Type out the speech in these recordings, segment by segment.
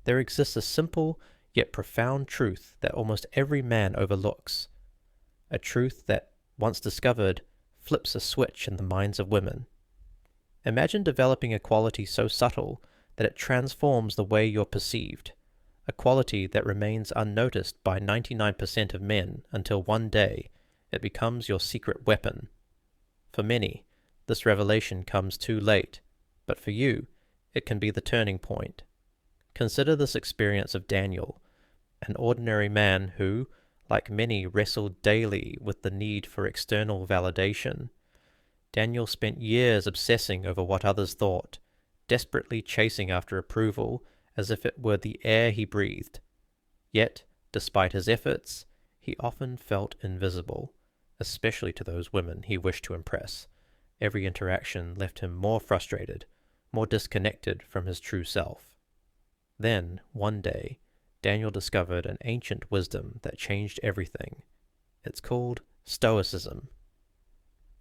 there exists a simple yet profound truth that almost every man overlooks. A truth that, once discovered, flips a switch in the minds of women. Imagine developing a quality so subtle that it transforms the way you're perceived, a quality that remains unnoticed by 99% of men until one day it becomes your secret weapon. For many, this revelation comes too late, but for you, it can be the turning point. Consider this experience of Daniel, an ordinary man who, like many, wrestled daily with the need for external validation. Daniel spent years obsessing over what others thought, desperately chasing after approval as if it were the air he breathed. Yet, despite his efforts, he often felt invisible, especially to those women he wished to impress. Every interaction left him more frustrated, more disconnected from his true self. Then, one day, Daniel discovered an ancient wisdom that changed everything. It's called Stoicism.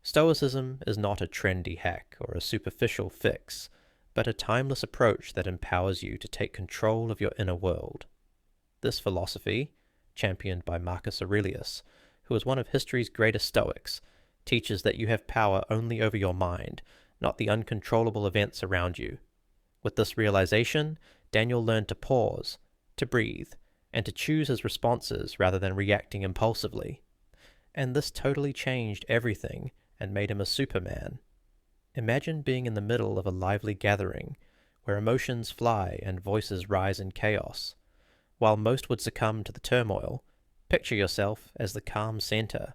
Stoicism is not a trendy hack or a superficial fix, but a timeless approach that empowers you to take control of your inner world. This philosophy, championed by Marcus Aurelius, who was one of history's greatest Stoics, teaches that you have power only over your mind, not the uncontrollable events around you. With this realization, Daniel learned to pause, to breathe, and to choose his responses rather than reacting impulsively. And this totally changed everything and made him a Superman. Imagine being in the middle of a lively gathering, where emotions fly and voices rise in chaos. While most would succumb to the turmoil, picture yourself as the calm center,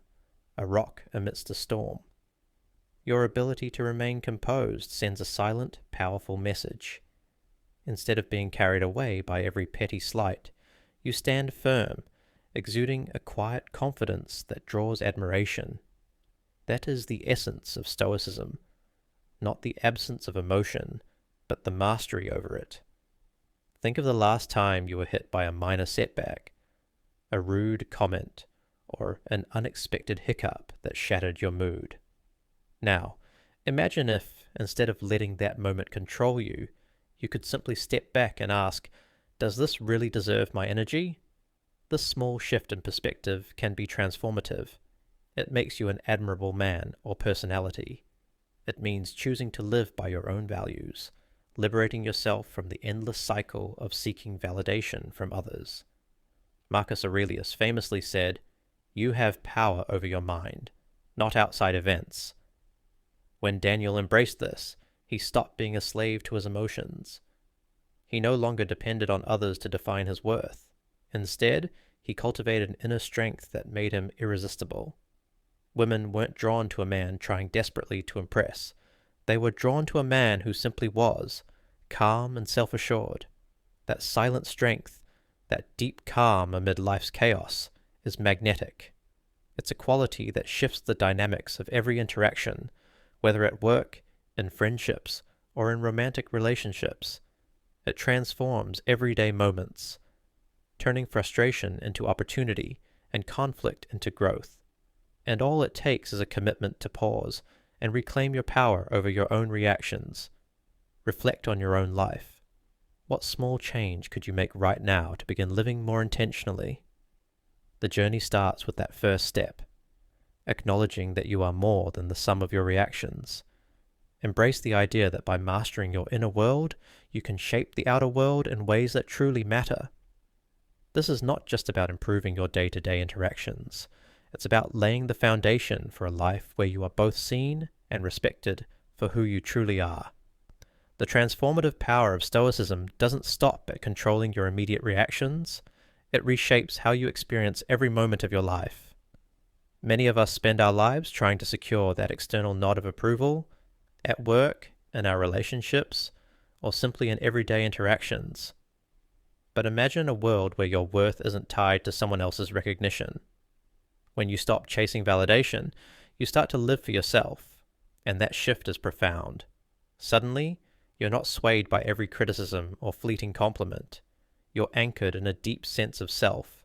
a rock amidst a storm. Your ability to remain composed sends a silent, powerful message. Instead of being carried away by every petty slight, you stand firm, exuding a quiet confidence that draws admiration. That is the essence of Stoicism, not the absence of emotion, but the mastery over it. Think of the last time you were hit by a minor setback, a rude comment, or an unexpected hiccup that shattered your mood. Now, imagine if, instead of letting that moment control you, you could simply step back and ask, does this really deserve my energy? This small shift in perspective can be transformative. It makes you an admirable man or personality. It means choosing to live by your own values, liberating yourself from the endless cycle of seeking validation from others. Marcus Aurelius famously said, "You have power over your mind, not outside events." When Daniel embraced this, he stopped being a slave to his emotions. He no longer depended on others to define his worth. Instead, he cultivated an inner strength that made him irresistible. Women weren't drawn to a man trying desperately to impress. They were drawn to a man who simply was, calm and self-assured. That silent strength, that deep calm amid life's chaos, is magnetic. It's a quality that shifts the dynamics of every interaction, whether at work, in friendships, or in romantic relationships. It transforms everyday moments, turning frustration into opportunity and conflict into growth. And all it takes is a commitment to pause and reclaim your power over your own reactions. Reflect on your own life. What small change could you make right now to begin living more intentionally? The journey starts with that first step, acknowledging that you are more than the sum of your reactions. Embrace the idea that by mastering your inner world, you can shape the outer world in ways that truly matter. This is not just about improving your day-to-day interactions. It's about laying the foundation for a life where you are both seen and respected for who you truly are. The transformative power of Stoicism doesn't stop at controlling your immediate reactions. It reshapes how you experience every moment of your life. Many of us spend our lives trying to secure that external nod of approval, at work, in our relationships, or simply in everyday interactions. But imagine a world where your worth isn't tied to someone else's recognition. When you stop chasing validation, you start to live for yourself, and that shift is profound. Suddenly, you're not swayed by every criticism or fleeting compliment. You're anchored in a deep sense of self,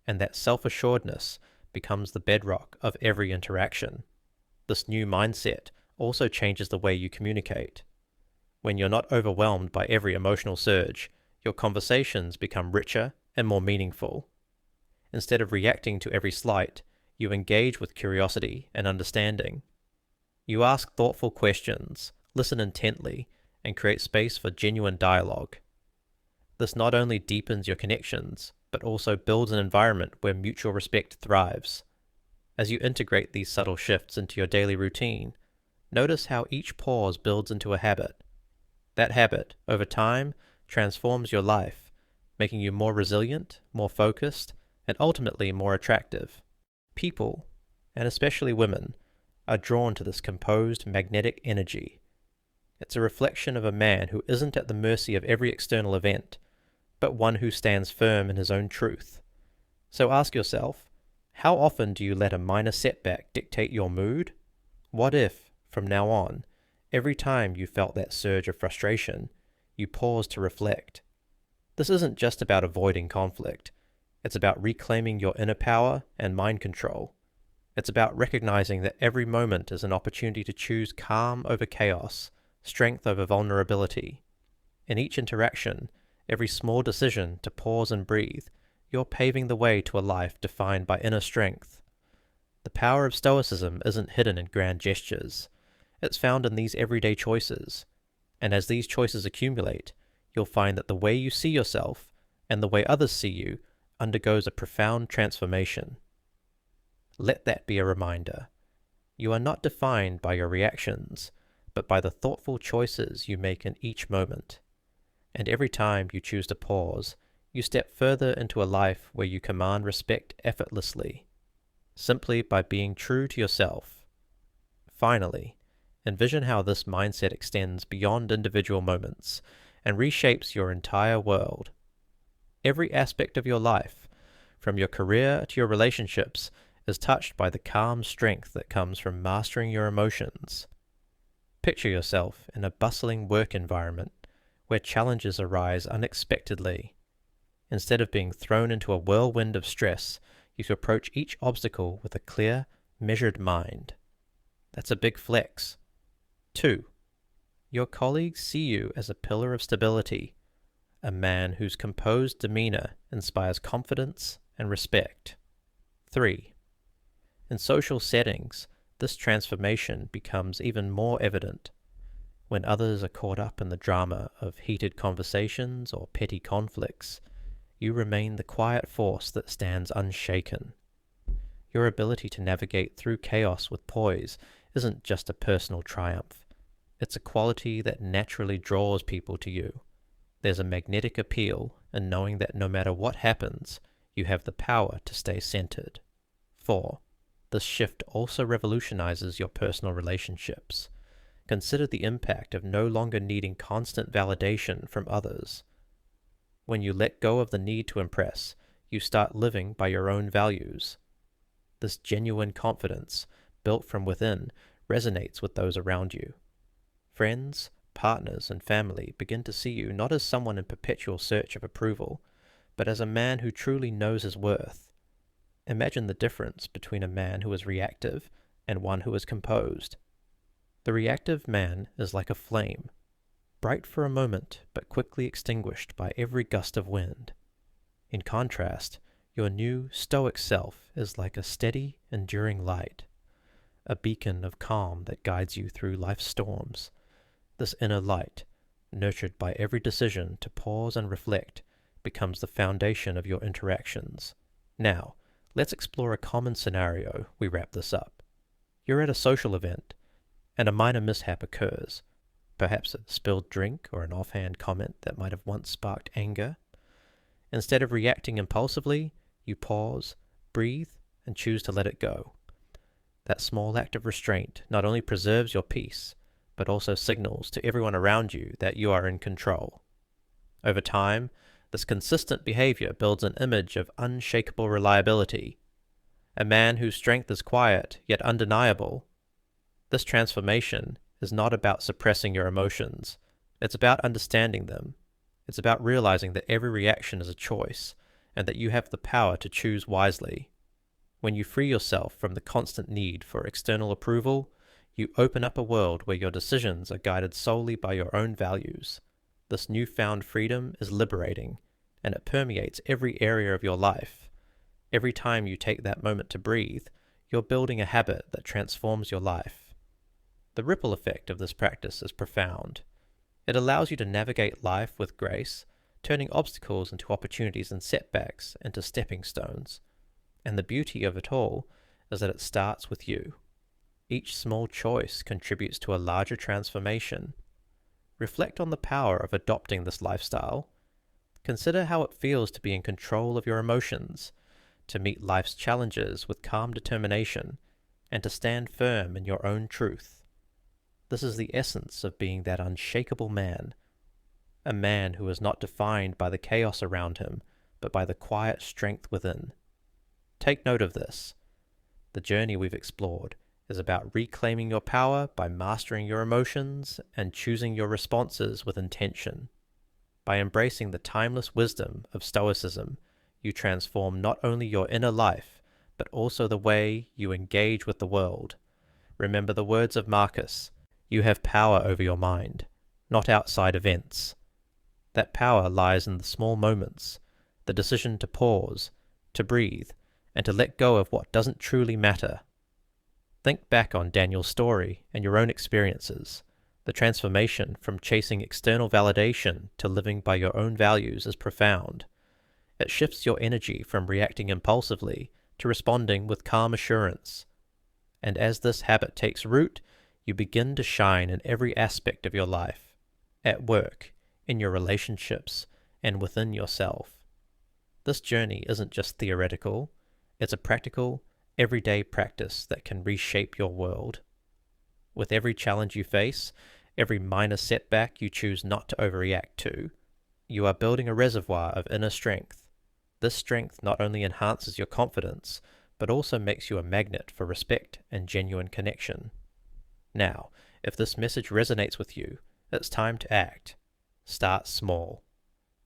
and that self-assuredness becomes the bedrock of every interaction. This new mindset also changes the way you communicate. When you're not overwhelmed by every emotional surge, Your conversations become richer and more meaningful. Instead of reacting to every slight, you engage with curiosity and understanding. You ask thoughtful questions, listen intently, and create space for genuine dialogue. This not only deepens your connections, but also builds an environment where mutual respect thrives. As you integrate these subtle shifts into your daily routine, notice how each pause builds into a habit. That habit, over time, transforms your life, making you more resilient, more focused, and ultimately more attractive. People, and especially women, are drawn to this composed, magnetic energy. It's a reflection of a man who isn't at the mercy of every external event, but one who stands firm in his own truth. So ask yourself, how often do you let a minor setback dictate your mood? What if, from now on, every time you felt that surge of frustration, you paused to reflect? This isn't just about avoiding conflict. It's about reclaiming your inner power and mind control. It's about recognizing that every moment is an opportunity to choose calm over chaos, strength over vulnerability. In each interaction, every small decision to pause and breathe, you're paving the way to a life defined by inner strength. The power of Stoicism isn't hidden in grand gestures. It's found in these everyday choices. And as these choices accumulate, you'll find that the way you see yourself and the way others see you undergoes a profound transformation. Let that be a reminder. You are not defined by your reactions, but by the thoughtful choices you make in each moment. And every time you choose to pause, you step further into a life where you command respect effortlessly, simply by being true to yourself. Finally, envision how this mindset extends beyond individual moments and reshapes your entire world. Every aspect of your life, from your career to your relationships, is touched by the calm strength that comes from mastering your emotions. Picture yourself in a bustling work environment where challenges arise unexpectedly. Instead of being thrown into a whirlwind of stress, you approach each obstacle with a clear, measured mind. That's a big flex. 2. Your colleagues see you as a pillar of stability, a man whose composed demeanor inspires confidence and respect. 3. In social settings, this transformation becomes even more evident. When others are caught up in the drama of heated conversations or petty conflicts, you remain the quiet force that stands unshaken. Your ability to navigate through chaos with poise isn't just a personal triumph. It's a quality that naturally draws people to you. There's a magnetic appeal in knowing that no matter what happens, you have the power to stay centered. 4. This shift also revolutionizes your personal relationships. Consider the impact of no longer needing constant validation from others. When you let go of the need to impress, you start living by your own values. This genuine confidence, built from within, resonates with those around you. Friends, partners, and family begin to see you not as someone in perpetual search of approval, but as a man who truly knows his worth. Imagine the difference between a man who is reactive and one who is composed. The reactive man is like a flame, bright for a moment but quickly extinguished by every gust of wind. In contrast, your new stoic self is like a steady, enduring light, a beacon of calm that guides you through life's storms. This inner light, nurtured by every decision to pause and reflect, becomes the foundation of your interactions. Now, let's explore a common scenario we wrap this up. You're at a social event, and a minor mishap occurs, perhaps a spilled drink or an offhand comment that might have once sparked anger. Instead of reacting impulsively, you pause, breathe, and choose to let it go. That small act of restraint not only preserves your peace, but also signals to everyone around you that you are in control. Over time, this consistent behavior builds an image of unshakable reliability, a man whose strength is quiet yet undeniable. This transformation is not about suppressing your emotions. It's about understanding them. It's about realizing that every reaction is a choice, and that you have the power to choose wisely. When you free yourself from the constant need for external approval, you open up a world where your decisions are guided solely by your own values. This newfound freedom is liberating, and it permeates every area of your life. Every time you take that moment to breathe, you're building a habit that transforms your life. The ripple effect of this practice is profound. It allows you to navigate life with grace, turning obstacles into opportunities and setbacks into stepping stones. And the beauty of it all is that it starts with you. Each small choice contributes to a larger transformation. Reflect on the power of adopting this lifestyle. Consider how it feels to be in control of your emotions, to meet life's challenges with calm determination, and to stand firm in your own truth. This is the essence of being that unshakable man, a man who is not defined by the chaos around him, but by the quiet strength within. Take note of this. The journey we've explored is about reclaiming your power by mastering your emotions and choosing your responses with intention. By embracing the timeless wisdom of Stoicism, you transform not only your inner life, but also the way you engage with the world. Remember the words of Marcus: you have power over your mind, not outside events. That power lies in the small moments, the decision to pause, to breathe, and to let go of what doesn't truly matter. Think back on Daniel's story and your own experiences. The transformation from chasing external validation to living by your own values is profound. It shifts your energy from reacting impulsively to responding with calm assurance. And as this habit takes root, you begin to shine in every aspect of your life, at work, in your relationships, and within yourself. This journey isn't just theoretical, it's a practical, everyday practice that can reshape your world. With every challenge you face, every minor setback you choose not to overreact to, you are building a reservoir of inner strength. This strength not only enhances your confidence, but also makes you a magnet for respect and genuine connection. Now, if this message resonates with you, it's time to act. Start small.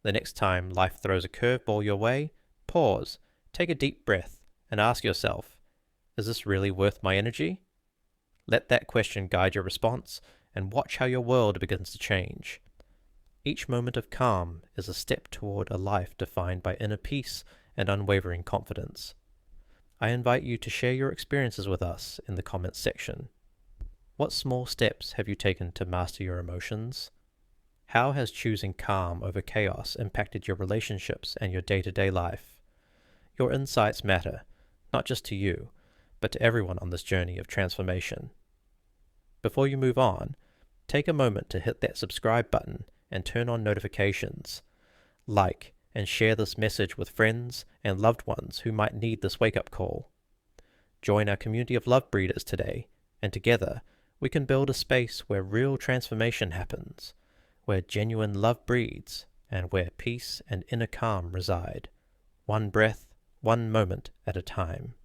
The next time life throws a curveball your way, pause, take a deep breath, and ask yourself, is this really worth my energy? Let that question guide your response, and watch how your world begins to change. Each moment of calm is a step toward a life defined by inner peace and unwavering confidence. I invite you to share your experiences with us in the comments section. What small steps have you taken to master your emotions? How has choosing calm over chaos impacted your relationships and your day-to-day life? Your insights matter, not just to you, but to everyone on this journey of transformation. Before you move on, take a moment to hit that subscribe button and turn on notifications. Like and share this message with friends and loved ones who might need this wake-up call. Join our community of love breeders today, and together we can build a space where real transformation happens, where genuine love breeds, and where peace and inner calm reside, one breath, one moment at a time.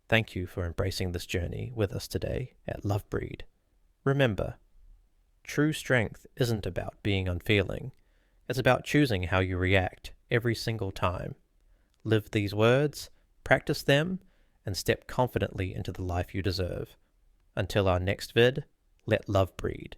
Thank you for embracing this journey with us today at Love Breed. Remember, true strength isn't about being unfeeling. It's about choosing how you react every single time. Live these words, practice them, and step confidently into the life you deserve. Until our next vid, let love breed.